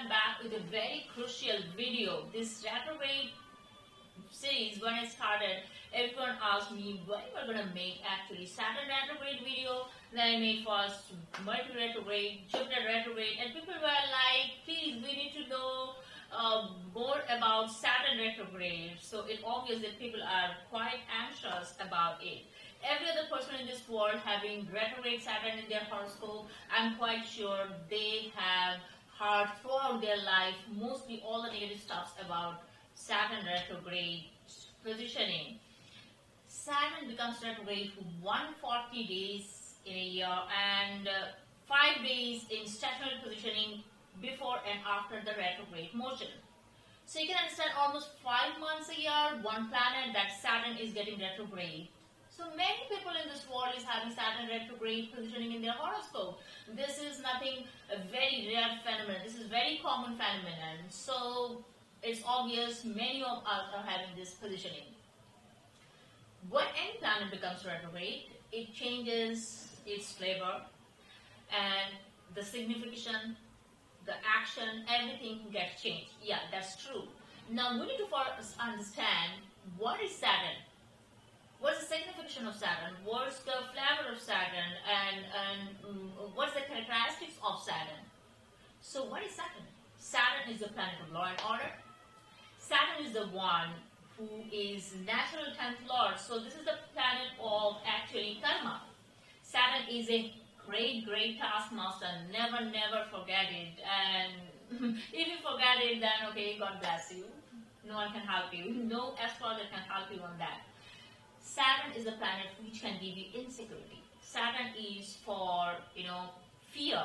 I'm back with a very crucial video. This retrograde series, when it started, everyone asked me when you were going to make actually Saturn retrograde video. Then I made first Mercury retrograde, Jupiter retrograde, and people were like, please, we need to know more about Saturn retrograde. So it obvious that people are quite anxious about it. Every other person in this world having retrograde Saturn in their horoscope, I'm quite sure they have heard throughout their life mostly all the negative stuff about Saturn retrograde positioning. Saturn becomes retrograde for 140 days in a year and 5 days in stationary positioning before and after the retrograde motion. So you can understand almost 5 months a year, one planet that Saturn is getting retrograde. So many people in this world is having Saturn retrograde positioning in their horoscope. This is nothing a very rare phenomenon. This is very common phenomenon. So it's obvious many of us are having this positioning. When any planet becomes retrograde, it changes its flavor and the signification, the action, everything gets changed. Yeah, that's true. Now we need to first understand what is Saturn. What's the signification of Saturn? What's the flavor of Saturn? And what's the characteristics of Saturn? So what is Saturn? Saturn is the planet of law and order. Saturn is the one who is natural 10th lord. So this is the planet of actually karma. Saturn is a great taskmaster. Never forget it. And if you forget it, then okay, God bless you. No one can help you. No astrologer can help you on that. Saturn is a planet which can give you insecurity. Saturn is for, fear.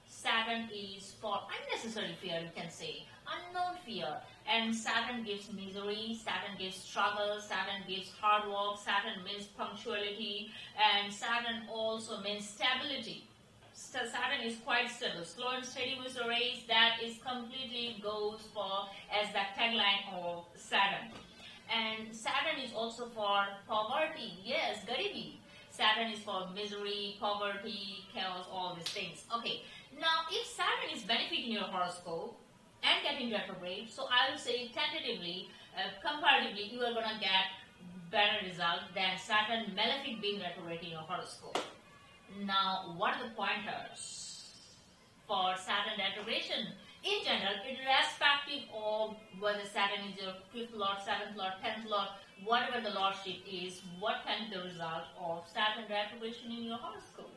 Saturn is for unnecessary fear, you can say. Unknown fear. And Saturn gives misery, Saturn gives struggle, Saturn gives hard work, Saturn means punctuality, and Saturn also means stability. So Saturn is quite stable. Slow and steady with the race, that is completely goes for as the tagline of Saturn. And Saturn is also for poverty. Yes, garibi. Saturn is for misery, poverty, chaos, all these things. Okay, now if Saturn is benefiting your horoscope and getting retrograde, so I will say tentatively, comparatively, you are going to get better result than Saturn malefic being retrograde in your horoscope. Now, what are the pointers for Saturn retrogression? In general, irrespective of whether Saturn is your 5th lord, 7th lord, 10th lord, whatever the lordship is, what can be the result of Saturn retrogression in your horoscope?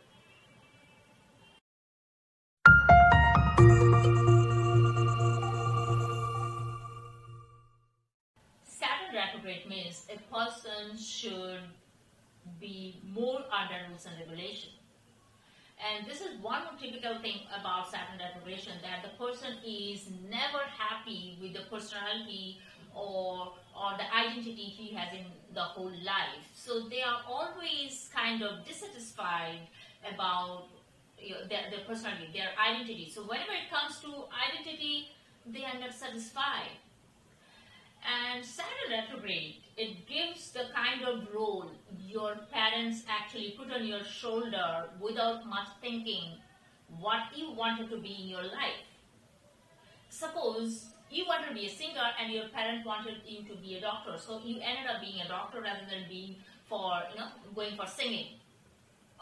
Saturn retrograde means a person should be more under rules and regulations. And this is one typical thing about Saturn retrogression, that the person is never happy with the personality or the identity he has in the whole life. So they are always kind of dissatisfied about their personality, their identity. So whenever it comes to identity, they are not satisfied. And Saturn retrograde, it gives the kind of role your parents actually put on your shoulder without much thinking what you wanted to be in your life. Suppose you wanted to be a singer and your parent wanted you to be a doctor, so you ended up being a doctor rather than being going for singing.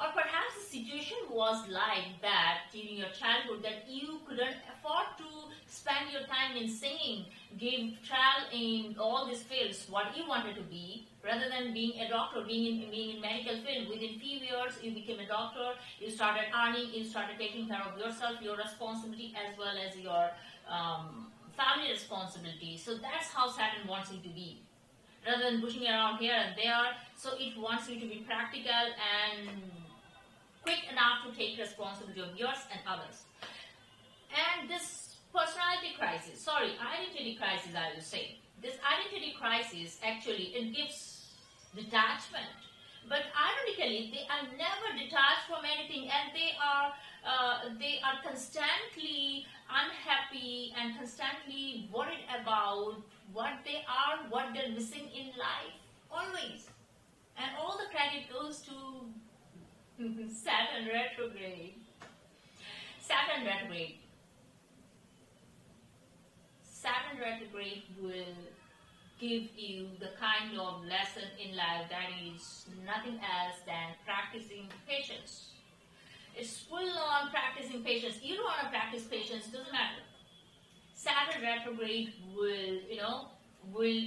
Or perhaps the situation was like that during your childhood, that you couldn't afford to spend your time in singing, give trial in all these fields, what you wanted to be, rather than being a doctor, being in medical field. Within few years, you became a doctor, you started earning, you started taking care of yourself, your responsibility, as well as your family responsibility. So that's how Saturn wants you to be. Rather than pushing around here and there, so it wants you to be practical and quick enough to take responsibility of yours and others. And this identity crisis, I will say. This identity crisis, actually, it gives detachment. But ironically, they are never detached from anything, and they are constantly unhappy and constantly worried about what they are, what they're missing in life, always. And all the credit goes to Saturn retrograde. Saturn retrograde. retrograde will give you the kind of lesson in life that is nothing else than practicing patience. It's full on practicing patience. You don't want to practice patience, doesn't matter. Saturn retrograde will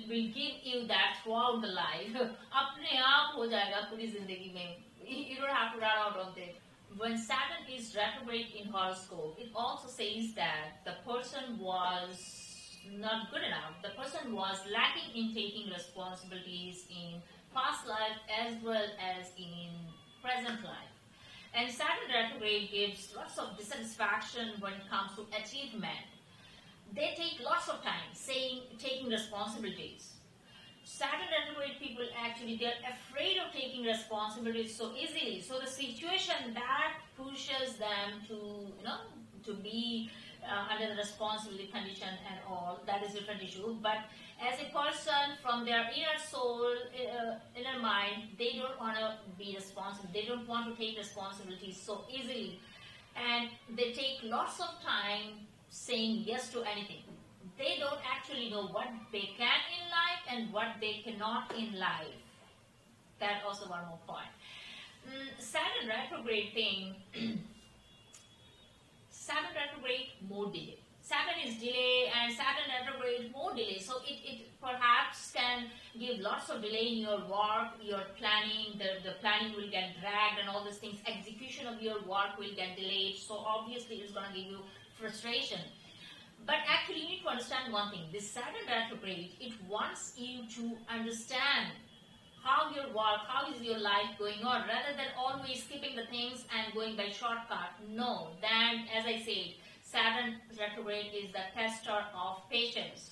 give you that throughout the life. अपने आप हो जाएगा पूरी जिंदगी में. You don't have to run out of it. When Saturn is retrograde in horoscope, it also says that the person was not good enough. The person was lacking in taking responsibilities in past life as well as in present life. And Saturn retrograde gives lots of dissatisfaction when it comes to achievement. They take lots of time taking responsibilities. Saturn retrograde people actually, they're afraid of taking responsibilities so easily. So the situation that pushes them to be under the responsibility condition and all, that is a different issue. But as a person from their inner soul, inner mind, they don't want to be responsible. They don't want to take responsibilities so easily. And they take lots of time saying yes to anything. They don't actually know what they can in life and what they cannot in life. That also one more point. Saturn retrograde thing, Saturn retrograde, more delay. Saturn is delay and Saturn retrograde, more delay. So it perhaps can give lots of delay in your work, your planning, the planning will get dragged and all these things. Execution of your work will get delayed. So obviously it's going to give you frustration. But actually you need to understand one thing. This Saturn retrograde, it wants you to understand how your work, how is your life going on, rather than always skipping the things and going by shortcut. No, then as I said, Saturn retrograde is the tester of patience.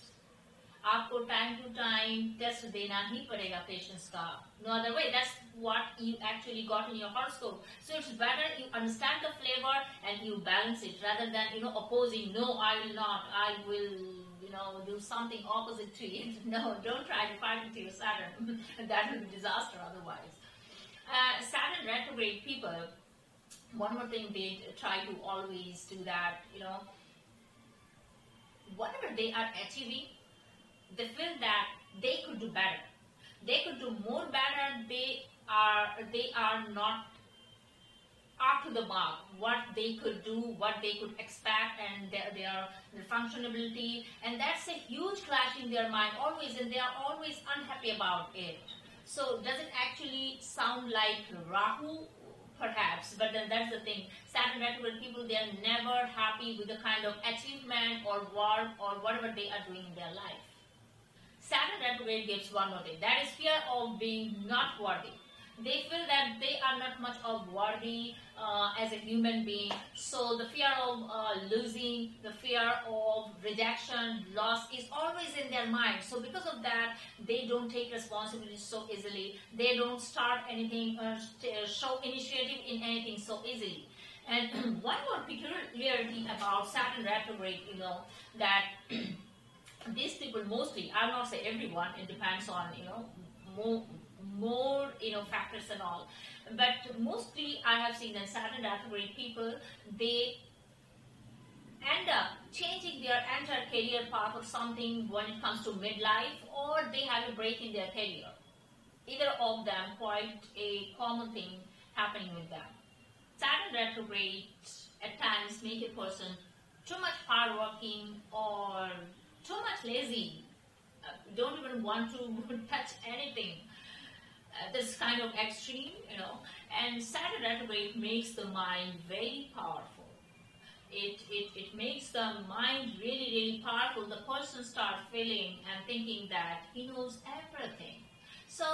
आपको time to time test देना ही पड़ेगा patience का. No other way. That's what you actually got in your horoscope. So it's better you understand the flavor and you balance it rather than opposing. No, I will not. I will do something opposite to it. No, don't try to fight it to your Saturn. That will be disaster otherwise. Saturn retrograde people. One more thing, they try to always do that. Whatever they are achieving, they feel that they could do better. They could do more better. They are not up to the mark. What they could do, what they could expect, and their functionality, and that's a huge clash in their mind always, and they are always unhappy about it. So does it actually sound like Rahu? Perhaps, but then that's the thing. Saturn retrograde people, they are never happy with the kind of achievement or work or whatever they are doing in their life. Saturn retrograde gives one more thing. That is fear of being not worthy. They feel that they are not much of worthy as a human being. So the fear of losing, the fear of rejection, loss is always in their mind. So because of that, they don't take responsibility so easily. They don't start anything, show initiative in anything so easily. And one more peculiarity about Saturn retrograde, that these people mostly, I will not say everyone, it depends on, more factors and all, but mostly I have seen that Saturn retrograde people, they end up changing their entire career path or something when it comes to midlife, or they have a break in their career. Either of them, quite a common thing happening with them. Saturn retrograde at times make a person too much hardworking or too much lazy, don't even want to touch anything. This kind of extreme, and Saturn retrograde makes the mind very powerful. It makes the mind really, really powerful. The person starts feeling and thinking that he knows everything. So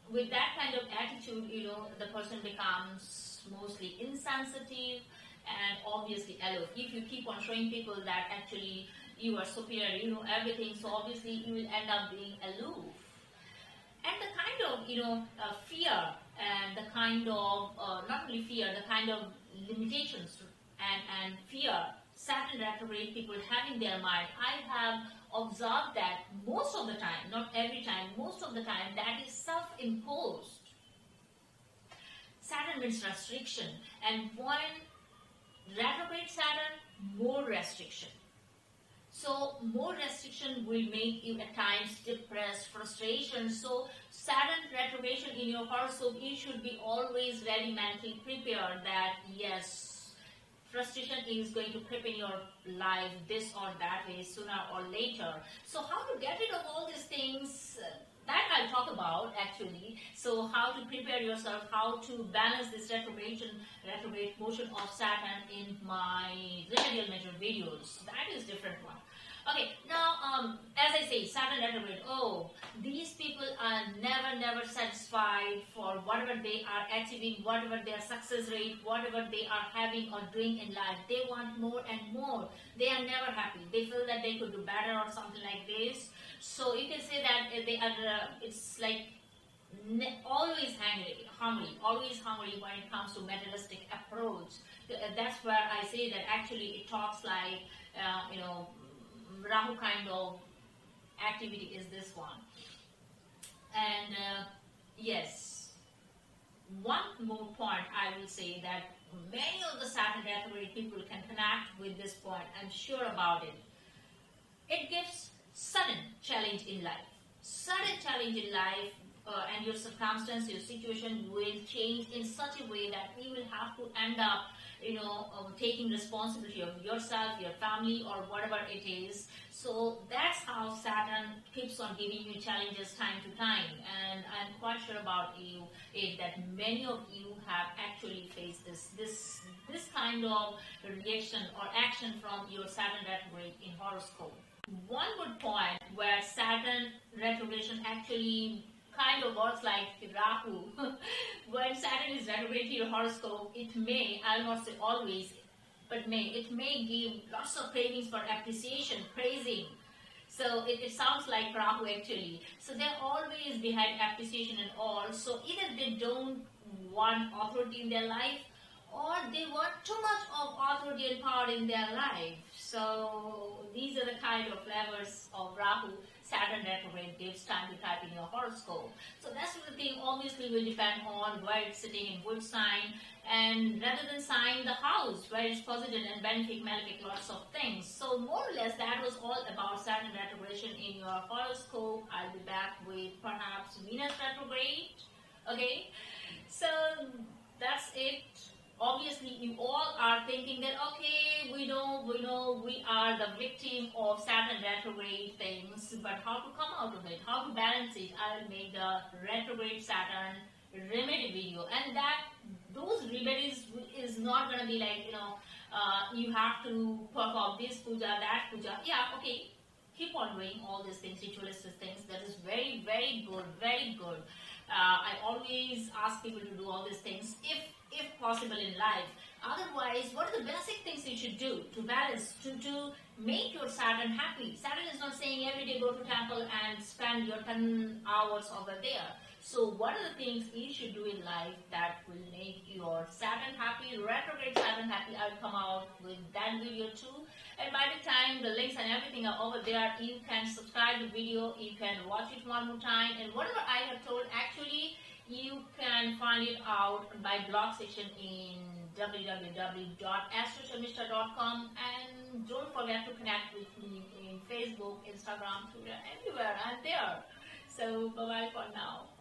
with that kind of attitude, the person becomes mostly insensitive and obviously aloof. If you keep on showing people that actually you are superior, you know everything, so obviously you will end up being aloof. And the kind of fear and the kind of, not only fear, the kind of limitations and fear Saturn retrograde people have in their mind, I have observed that most of the time, not every time, most of the time, that is self-imposed. Saturn means restriction, and when retrograde Saturn, more restriction. So more restriction will make you at times depressed, frustration. So Saturn retrogression in your horoscope, you should be always very mentally prepared that yes, frustration is going to creep in your life this or that way sooner or later. So how to get rid of all these things, that I'll talk about actually. So how to prepare yourself, how to balance this retrograde motion of Saturn in my remedial measure videos. That is different one. Okay, now as I say, Saturn retrograde. Oh, these people are never satisfied for whatever they are achieving, whatever their success rate, whatever they are having or doing in life. They want more and more. They are never happy. They feel that they could do better or something like this. So you can say that they are. It's like always always hungry when it comes to materialistic approach. That's where I say that actually it talks like Rahu kind of activity is this one. And yes, one more point I will say that many of the Saturn retrograde people can connect with this point. I'm sure about it. It gives sudden challenge in life. Sudden challenge in life, and your circumstance, your situation will change in such a way that you will have to end up taking responsibility of yourself, your family, or whatever it is. So that's how Saturn keeps on giving you challenges time to time. And I'm quite sure about you that many of you have actually faced this kind of reaction or action from your Saturn retrograde in horoscope. One good point where Saturn retrogression actually kind of works like Rahu. When Saturn is retrograde to your horoscope, it may, I'll not say always, but it may give lots of cravings for appreciation, praising. So it sounds like Rahu actually. So they're always behind appreciation and all. So either they don't want authority in their life, or they want too much of authority and power in their life. So these are the kind of flavors of Rahu Saturn retrograde gives time to type in your horoscope. So that's the thing obviously will depend on where it's sitting in which sign, and rather than sign, the house where it's positive and benefic, malefic, lots of things. So more or less that was all about Saturn retrogression in your horoscope. I'll be back with perhaps Venus retrograde. Okay, so that's it. Obviously, you all are thinking that, okay, we know we are the victim of Saturn retrograde things, but how to come out of it, how to balance it? I'll make the retrograde Saturn remedy video, and that those remedies is not going to be like, you have to perform this puja, that puja. Yeah, okay, keep on doing all these things, ritualistic things. That is very, very good, very good. I always ask people to do all these things if possible in life. Otherwise, what are the basic things you should do to balance, to make your Saturn happy? Saturn is not saying every day go to temple and spend your 10 hours over there. So what are the things you should do in life that will make your Saturn happy, retrograde Saturn happy? I'll come out with that video too. And by the time the links and everything are over there, you can subscribe the video, you can watch it one more time, and whatever I have told, actually, you can find it out by blog section in www.astroshamishta.com, and don't forget to connect with me in Facebook, Instagram, Twitter, everywhere. I'm there. So bye bye for now.